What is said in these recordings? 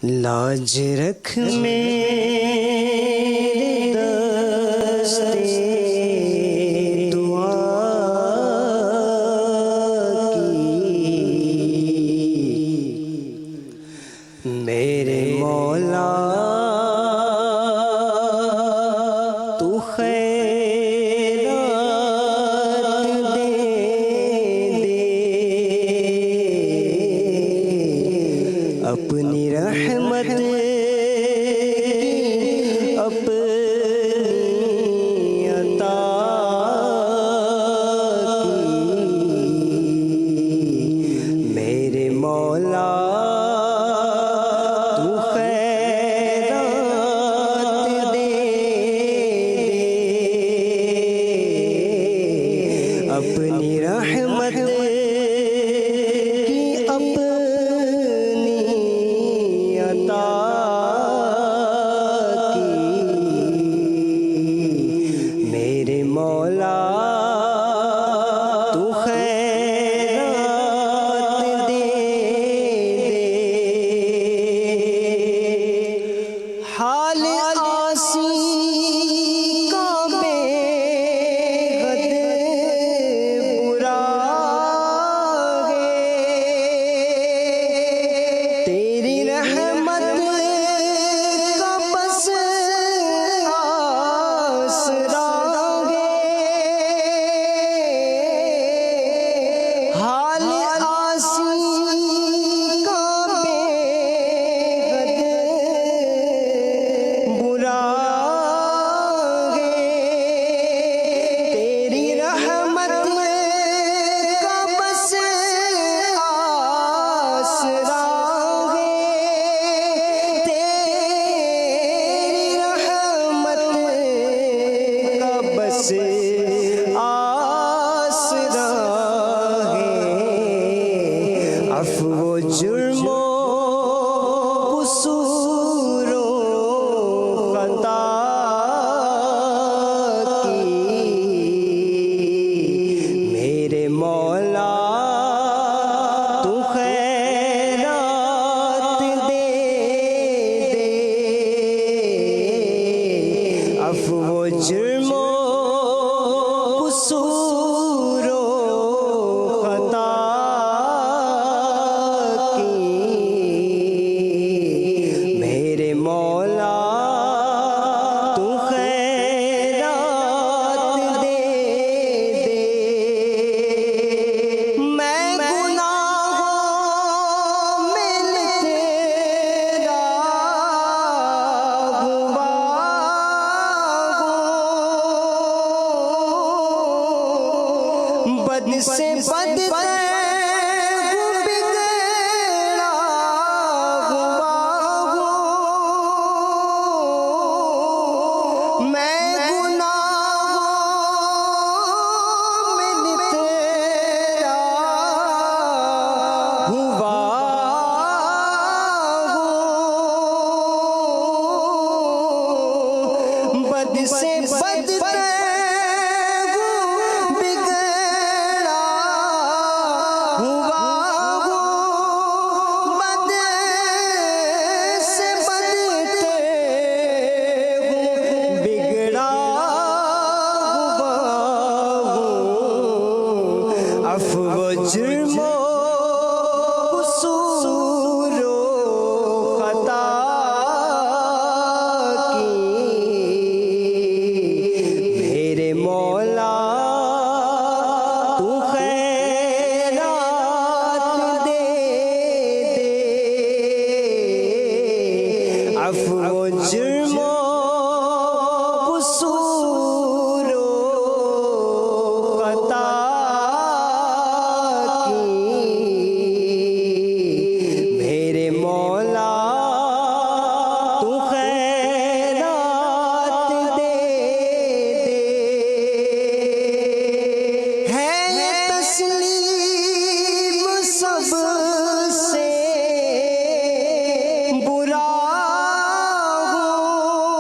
لاج رکھ میرے دستے دعا کی، میرے مولا تو خیرات دے اپنی رحمت اپنی عطا کی، میرے مولا تو خیرات دے اپنی رحمت کی اپنی عطا کی، میرے مولا تو خیرات دے حال آسی کا بے حد برا ہے، تیری رحمت کا بس آسرا ہے، حال آسی کا بے حد برا ہے، تیری رحمت کا بس آسرا ہے، تیری رحمت کا بس آسرا ہے، عفو و جرم و قصور و خطا کی، میرے مولا تو خیرات دے عفو و جرم و قصور و خطا کی، میرے مولا تو خیرات دے میں گناہوں میں تیرا گواہ ہوں، بد سے بد بگڑا ہوا ہوں، میں گناہوں میں تیرا ہوا ہوں، بد سے بد بگڑا ہوا ہوں، بد سے بد بگڑا ہوا ہوں، عفو و جرم و قصور و خطا کی، میرے مولا تو خیرات دے عفو و جرم و قصور و خطا کی، میرے مولا تو خیرات دے ہے یہ تسلیم سب سے برا ہوں،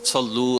صلو